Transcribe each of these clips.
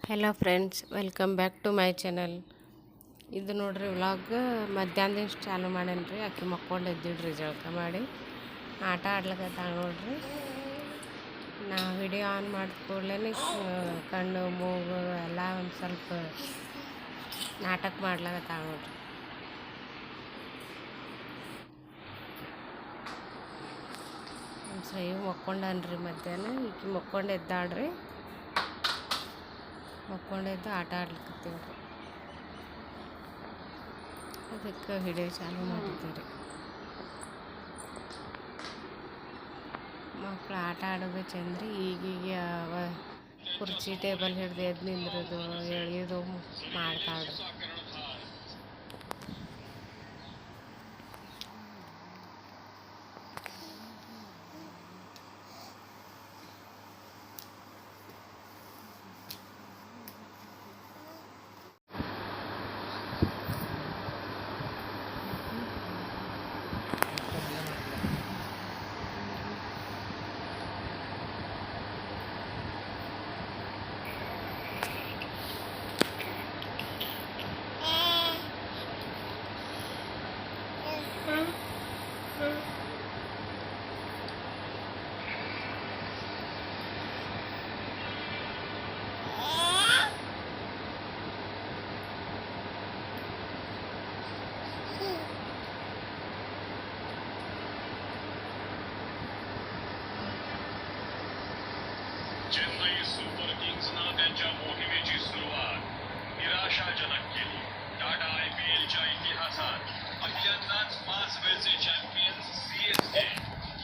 Hello friends, welcome back to my channel. ಇದು ನೋಡ್ರಿ vlog ಮಧ್ಯಾಹ್ನದಿಂದ ಚಾಲು ಮಾಡೇನ್ರಿ. ಆಕೆ ಮಕ್ಕೊಂಡು ಎದ್ದಿಡ್ರಿ, ಜಳಕ ಮಾಡಿ ಆಟ ಆಡ್ಲಿಕತ್ತಾಳ ನೋಡ್ರಿ. ನಾ ವಿಡಿಯೋ ಆನ್ ಮಾಡಿದ ಕೂಡಲೇ ಕಣ್ಣು ಮೂಗು ಎಲ್ಲ ಒಂದು ಸ್ವಲ್ಪ ನಾಟಕ ಮಾಡ್ಲಾಕತ್ತಾಳ ನೋಡ್ರಿ. ನಮ್ಮ ಶ್ರೇಯು ಮಕ್ಕೊಂಡನ್ರಿ ಮಧ್ಯಾಹ್ನ. ಈಕೆ ಮಕ್ಕೊಂಡು ಎದ್ದಾಳ್ರಿ. ಮಕ್ಕೊಂಡೆದ್ದು ಆಟ ಆಡ್ಲಿಕತ್ತೀವ್ರಿ. ಅದಕ್ಕೆ ವಿಡಿಯೋ ಚಾಲು ಮಾಡಿದ್ದೀವಿ. ಮಕ್ಕಳು ಆಟ ಆಡೋದು ಚಂದ್ರಿ. ಈಗೀಗ ಕುರ್ಚಿ ಟೇಬಲ್ ಹಿಡ್ದು ಎದ್ದು ನಿಂದ್ರದು ಎಳೆಯೋದು ಮಾಡ್ತಾಳ್ರಿ. चेन्नई सुपर किंग्सना त्यांच्या मोहिमेची सुरुवात निराशाजनक केली. टाटा IPLच्या इतिहासात पहिल्यांदाच 5 वेळचे चॅम्पियन्स CSK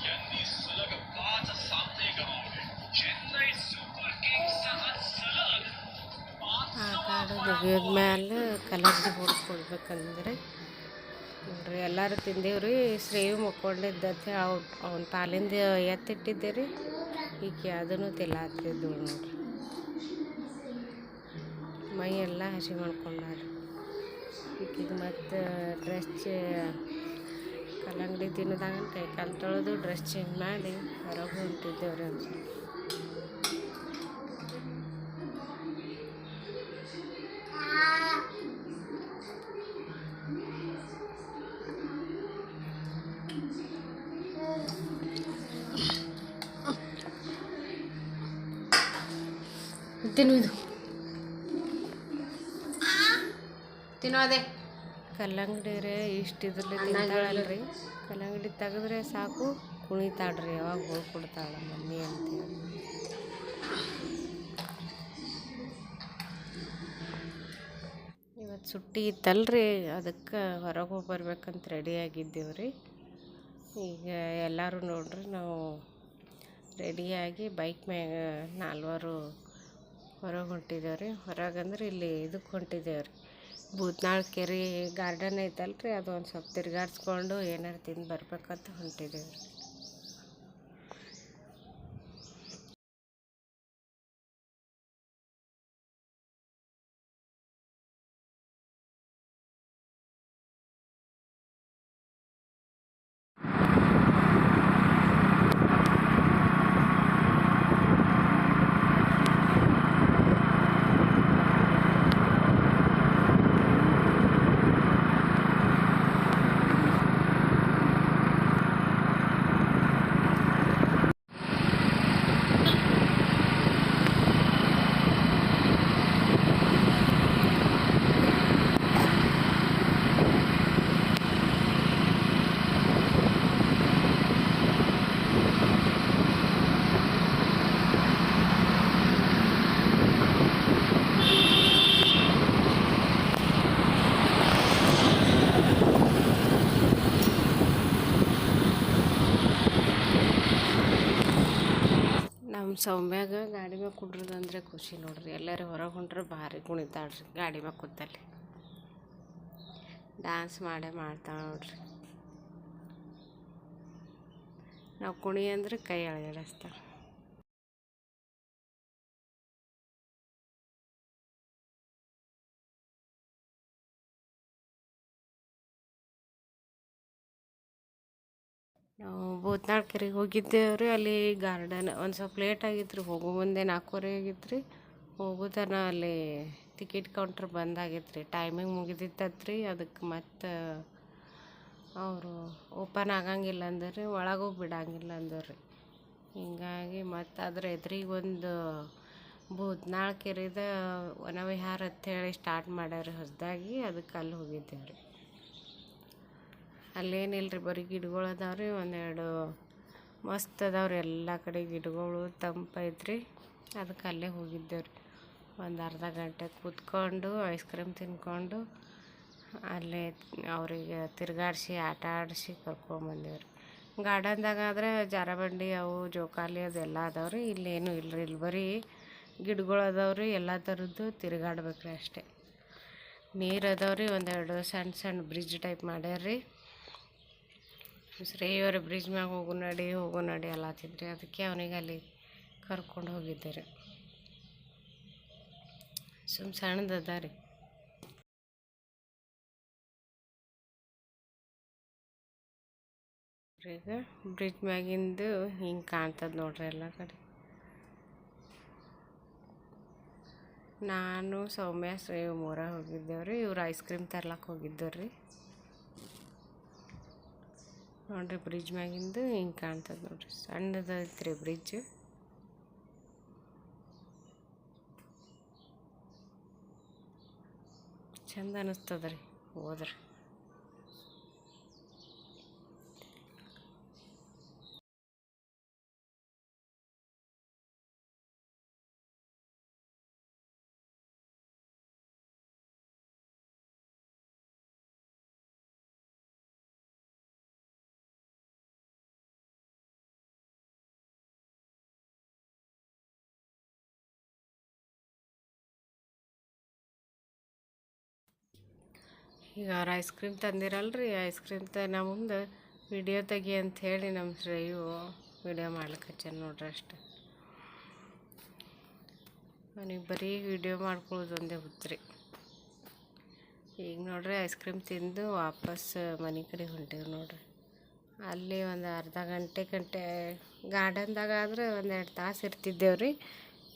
यांनी सलग 5 सामने गमावले. चेन्नई सुपर किंग्सचा हा सलग ಆಟ ಆಡೋದು ಮುಗಿದ್ಮೇಲೆ ಕಲರ್ದು ಹೊಡ್ಸ್ಕೊಡ್ಬೇಕಂದ್ರೆ ನೋಡ್ರಿ, ಎಲ್ಲರೂ ತಿಂದೇವ್ರಿ. ಶ್ರೇಯು ಮಕ್ಕೊಂಡಿದ್ದತ್ತೆ ಅವ್ನ ಪಾಲಿಂದ ಎತ್ತಿಟ್ಟಿದ್ದೆ ರೀ. ಈಕೆ ಅದನ್ನು ತಿಲ್ಲಾತ್ತಿದ್ದು ನೋಡ್ರಿ. ಮೈ ಎಲ್ಲ ಹಸಿ ಮಾಡ್ಕೊಂಡಾರಿ. ಈಕೆಗೆ ಮತ್ತು ಡ್ರೆಸ್ ಕಲ್ಲಂಗಡಿ ತಿನ್ನೋದಾಗ ಕೈ ಕಾಲು ತೊಳೆದು ಡ್ರೆಸ್ ಚೇಂಜ್ ಮಾಡಿ ಹೊರಗೆ ಹೊಂಟಿದ್ದೇವ್ರಿ. ಒಂದು ತಿನ್ನೋದು ತಿನ್ನೋದೆ ಕಲ್ಲಂಗಡಿ ರೇ ಇಷ್ಟು ಇದ್ರಲ್ಲಿ ತಿಂತಾಳಲ್ರಿ. ಕಲ್ಲಂಗಡಿ ತೆಗೆದ್ರೆ ಸಾಕು ಕುಣಿತಾಳ್ರಿ. ಯಾವಾಗ ಹೋಗ್ಕೊಡ್ತಾಳ ಮಮ್ಮಿ ಅಂತೇಳಿ. ಇವತ್ತು ಸುಟ್ಟಿ ಇತ್ತಲ್ರಿ, ಅದಕ್ಕೆ ಹೊರಗೆ ಹೋಗಿ ಬರ್ಬೇಕಂತ ರೆಡಿ ಆಗಿದ್ದೇವ್ರಿ. ಈಗ ಎಲ್ಲರೂ ನೋಡ್ರಿ, ನಾವು ರೆಡಿಯಾಗಿ ಬೈಕ್ ಮ್ಯಾಗ ನಾಲ್ವರು ಹೊರಗೆ ಹೊಂಟಿದ್ದೇವ್ರಿ. ಹೊರಗಂದ್ರೆ ಇಲ್ಲಿ ಇದಕ್ಕೆ ಹೊಂಟಿದ್ದೇವ್ರಿ, ಭೂತ್ನಾಳ ಕೆರೆ ಗಾರ್ಡನ್ ಐತಲ್ರಿ, ಅದು ಒಂದು ಸ್ವಲ್ಪ ತಿರ್ಗಾಡ್ಸ್ಕೊಂಡು ಏನಾರು ತಿಂದು ಬರ್ಬೇಕಂತ ಹೊಂಟಿದ್ದೇವ್ರಿ. ನಮ್ಮ ಸೌಮ್ಯಾಗ ಗಾಡಿ ಮ್ಯಾಗ ಕುಂಡ್ರದಂದ್ರೆ ಖುಷಿ ನೋಡ್ರಿ. ಎಲ್ಲರೂ ಹೊರಗೆ ಹೊಂಟ್ರೆ ಭಾರಿ ಕುಣಿತಾಳ್ರಿ. ಗಾಡಿ ಮ್ಯಾಗ ಕೂತಲ್ಲಿ ಡ್ಯಾನ್ಸ್ ಮಾಡೇ ಮಾಡ್ತಾಳೆ ನೋಡ್ರಿ. ನಾವು ಕುಣಿ ಅಂದ್ರೆ ಕೈ ಅಳಗಡಿಸ್ತಾಳೆ. ನಾವು ಭೂತ್ನಾಳ ಕೆರೆಗೆ ಹೋಗಿದ್ದೇವೆ ರೀ. ಅಲ್ಲಿ ಗಾರ್ಡನ್ ಒಂದು ಸ್ವಲ್ಪ ಲೇಟ್ ಆಗಿತ್ತು ರೀ. ಹೋಗೋ ಮುಂದೆ 4:15 ಆಗಿತ್ತು ರೀ. ಹೋಗುತನ ಅಲ್ಲಿ ಟಿಕೆಟ್ ಕೌಂಟ್ರ್ ಬಂದಾಗೈತೆ ರೀ, ಟೈಮಿಂಗ್ ಮುಗಿದಿತ್ತತ್ರಿ. ಅದಕ್ಕೆ ಮತ್ತು ಅವರು ಓಪನ್ ಆಗಂಗಿಲ್ಲ ಅಂದ್ರೆ ಒಳಗೋಗಿ ಬಿಡಂಗಿಲ್ಲ ಅಂದವ್ರಿ. ಹಿಂಗಾಗಿ ಮತ್ತು ಅದ್ರ ಎದುರಿಗೆ ಒಂದು ಭೂತ್ನಾಳ ಕೆರೆದ ವನವಿಹಾರ ಅಂಥೇಳಿ ಸ್ಟಾರ್ಟ್ ಮಾಡ್ಯಾರ ಹೊಸದಾಗಿ. ಅದಕ್ಕೆ ಅಲ್ಲಿ ಹೋಗಿದ್ದೇವೆ ರೀ. ಅಲ್ಲೇನಿಲ್ಲ ರೀ, ಬರೀ ಗಿಡಗಳು ಅದಾವ್ರಿ. ಒಂದೆರಡು ಮಸ್ತ್ ಅದಾವ್ರಿ, ಎಲ್ಲ ಕಡೆ ಗಿಡಗಳು ತಂಪೈತ್ರಿ. ಅದಕ್ಕೆ ಅಲ್ಲೇ ಹೋಗಿದ್ದೇವೆ ರೀ. ಒಂದು ಅರ್ಧ ಗಂಟೆ ಕೂತ್ಕೊಂಡು ಐಸ್ ಕ್ರೀಮ್ ತಿನ್ಕೊಂಡು ಅಲ್ಲೇ ಅವರಿಗೆ ತಿರುಗಾಡಿಸಿ ಆಟ ಆಡಿಸಿ ಕರ್ಕೊಂಬಂದೇವ್ರಿ. ಗಾರ್ಡನ್ದಾಗ ಆದರೆ ಜಾರಬಂಡಿ ಅವು ಜೋಕಾಲಿ ಅದೆಲ್ಲ ಅದಾವ್ರಿ. ಇಲ್ಲೇನು ಇಲ್ಲರಿ, ಇಲ್ಲಿ ಬರೀ ಗಿಡಗಳು ಅದಾವ್ರಿ. ಎಲ್ಲ ಥರದ್ದು ತಿರುಗಾಡ್ಬೇಕ್ರಿ ಅಷ್ಟೇ. ನೀರು ಅದಾವ್ರಿ, ಒಂದೆರಡು ಸಣ್ಣ ಸಣ್ಣ ಬ್ರಿಡ್ಜ್ ಟೈಪ್ ಮಾಡ್ಯಾರ್ರಿ. ಶ್ರೇಯವ್ರ ಬ್ರಿಡ್ಜ್ ಮ್ಯಾಗ ಹೋಗು ನಡಿ ಅಲ್ಲತ್ತಿದ್ರಿ. ಅದಕ್ಕೆ ಅವನಿಗೆ ಅಲ್ಲಿ ಕರ್ಕೊಂಡು ಹೋಗಿದ್ದೆ ರೀ. ಸಣ್ಣದು ಅದ ರೀ. ಈಗ ಬ್ರಿಡ್ಜ್ ಮ್ಯಾಗಿಂದು ಹಿಂಗೆ ಕಾಣ್ತದೆ ನೋಡ್ರಿ ಎಲ್ಲ ಕಡೆ. ನಾನು ಸೌಮ್ಯ ಶ್ರೇಯು ಮೂರ ಹೋಗಿದ್ದೇವ್ರಿ. ಇವ್ರು ಐಸ್ ಕ್ರೀಮ್ ತರ್ಲಕ್ಕೆ ಹೋಗಿದ್ದೇವ್ರಿ. ನೋಡ್ರಿ ಬ್ರಿಡ್ಜ್ ಮ್ಯಾಗಿಂದು ಹಿಂಗೆ ಕಾಣ್ತದೆ ನೋಡ್ರಿ, ಸಣ್ಣದೈತ್ರಿ ಬ್ರಿಡ್ಜ್. ಚಂದ ಅನ್ನಿಸ್ತದ ರೀ ಹೋದ್ರೆ. ಈಗ ಅವ್ರು ಐಸ್ ಕ್ರೀಮ್ ತಂದಿರಲ್ರಿ, ಐಸ್ ಕ್ರೀಮ್ ನಾ ಮುಂದೆ ವಿಡಿಯೋ ತೆಗಿ ಅಂಥೇಳಿ ನಮ್ಮ ಶ್ರೇಯು ವಿಡಿಯೋ ಮಾಡ್ಲಿಕ್ಕೆ ಹಚ್ಚಾನ ನೋಡ್ರಿ ಅಷ್ಟೆ. ನನಗೆ ಬರೀ ವಿಡಿಯೋ ಮಾಡ್ಕೊಳ್ಳೋದು ಒಂದೇ ಹುಚ್ಚ್ರಿ. ಈಗ ನೋಡ್ರಿ ಐಸ್ ಕ್ರೀಮ್ ತಿಂದು ವಾಪಸ್ ಮನೆ ಕಡೆ ಹೊಂಟೀವಿ ನೋಡ್ರಿ. ಅಲ್ಲಿ ಒಂದು ಅರ್ಧ ಗಂಟೆ ಗಾರ್ಡನ್ದಾಗ ಆದರೆ ಒಂದೆರಡು ತಾಸು ಇರ್ತಿದ್ದೇವ್ರಿ.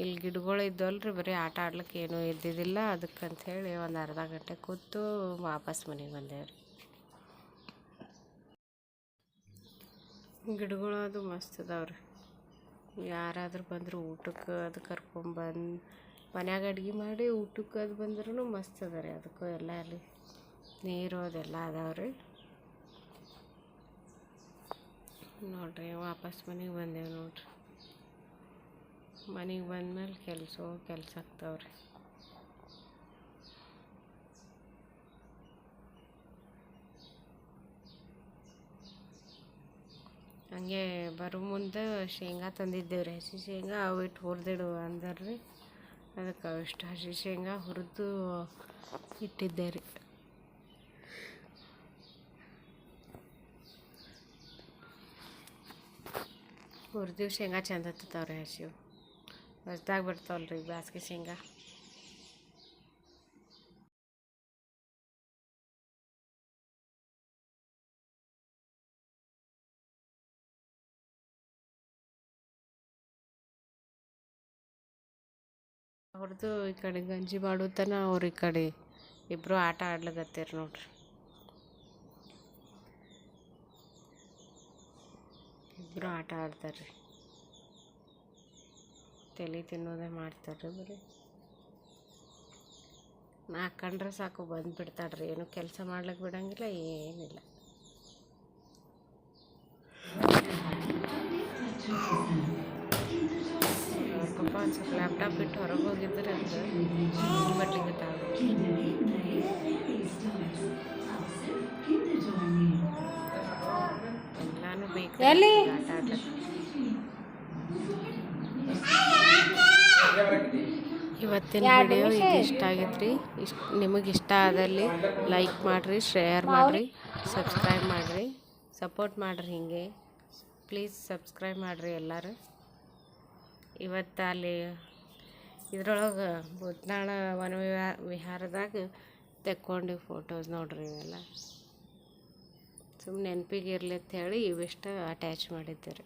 ಇಲ್ಲಿ ಗಿಡಗಳು ಇದ್ದವಲ್ರಿ, ಬರೀ ಆಟ ಆಡ್ಲಿಕ್ಕೆ ಏನೂ ಇದ್ದಿದ್ದಿಲ್ಲ. ಅದಕ್ಕಂಥೇಳಿ ಒಂದು ಅರ್ಧ ಗಂಟೆ ಕೂತು ವಾಪಸ್ ಮನೆಗೆ ಬಂದೇವ್ರಿ. ಗಿಡಗಳು ಅದು ಮಸ್ತ್ ಅದಾವ್ರಿ. ಯಾರಾದರೂ ಬಂದರೂ ಊಟಕ್ಕೆ ಅದು ಕರ್ಕೊಂಬಂದು ಮನ್ಯಾಗ ಅಡ್ಗೆ ಮಾಡಿ ಊಟಕ್ಕೆ ಅದು ಬಂದ್ರೂ ಮಸ್ತ್ ಅದ ರೀ. ಅದಕ್ಕೂ ಎಲ್ಲ ಅಲ್ಲಿ ನೀರು ಅದೆಲ್ಲ ಅದಾವ್ರಿ. ನೋಡ್ರಿ ವಾಪಸ್ ಮನೆಗೆ ಬಂದೇವು ನೋಡ್ರಿ. ಮನೆಗೆ ಬಂದ್ಮೇಲೆ ಕೆಲಸ ಆಗ್ತಾವ್ರಿ. ಹಂಗೆ ಬರೋ ಮುಂದೆ ಶೇಂಗಾ ತಂದಿದ್ದೇವ್ರಿ, ಹಸಿ ಶೇಂಗಾ. ಅವು ಇಟ್ಟು ಹುರಿದಿಡು ಅಂದರ್ರಿ. ಅದಕ್ಕೆ ಇಷ್ಟು ಹಸಿ ಶೇಂಗಾ ಹುರಿದು ಇಟ್ಟಿದ್ದೆ ರೀ. ಹುರಿದಿವ್ ಶೇಂಗಾ ಚಂದ ಹತ್ತತಾವ್ರಿ. ಹಸಿವು ಹೊಸ್ದಾಗಿ ಬರ್ತಾವಲ್ರಿ ಬ್ಯಾಸ್ಗೆ ಶೇಂಗಾ. ಅವ್ರದ್ದು ಈ ಕಡೆ ಗಂಜಿ ಮಾಡುತ್ತಾನ, ಅವ್ರು ಈ ಕಡೆ ಇಬ್ಬರು ಆಟ ಆಡ್ಲಿಕತ್ತೀರಿ ನೋಡ್ರಿ. ಇಬ್ಬರು ಆಟ ಆಡ್ತಾರೆ ರೀ. ತಲೆ ತಿನ್ನೋದೇ ಮಾಡ್ತಾರೆ ಬರೀ. ನಾ ಕಂಡ್ರೆ ಸಾಕು ಬಂದುಬಿಡ್ತಾಳ್ರಿ. ಏನು ಕೆಲಸ ಮಾಡ್ಲಿಕ್ಕೆ ಬಿಡಂಗಿಲ್ಲ, ಏನಿಲ್ಲ. ಪಾಪ ಒಂದು ಸ್ವಲ್ಪ ಲ್ಯಾಪ್ಟಾಪ್ ಇಟ್ಟು ಹೊರಗೆ ಹೋಗಿದ್ರೆ ಅಂತ ಬರ್ಲಿಕ್ಕೆ ಎಲ್ಲಾನು ಬೇಕು ಆಟ ಆಡ್ಲಿಕ್ಕೆ. ಇವತ್ತಿನ ವಿಡಿಯೋ ಇದು ಇಷ್ಟ ಆಗೈತ್ರಿ. ನಿಮಗೆ ಇಷ್ಟ ಆದಲ್ಲಿ ಲೈಕ್ ಮಾಡಿರಿ, ಶೇರ್ ಮಾಡಿರಿ, ಸಬ್ಸ್ಕ್ರೈಬ್ ಮಾಡಿರಿ, ಸಪೋರ್ಟ್ ಮಾಡಿರಿ. ಹಿಂಗೆ ಪ್ಲೀಸ್ ಸಬ್ಸ್ಕ್ರೈಬ್ ಮಾಡಿರಿ ಎಲ್ಲರೂ. ಇವತ್ತು ಅಲ್ಲಿ ಇದ್ರೊಳಗೆ ಭೂತ್ನಾಳ ವಿಹಾರದಾಗ ತೆಕ್ಕೊಂಡು ಫೋಟೋಸ್ ನೋಡ್ರಿ. ಇವೆಲ್ಲ ಸುಮ್ಮನೆ ನೆನಪಿಗೆ ಇರಲಿ ಅಂತ ಹೇಳಿ ಇವಿಷ್ಟು ಅಟ್ಯಾಚ್ ಮಾಡಿದ್ದೀರಿ.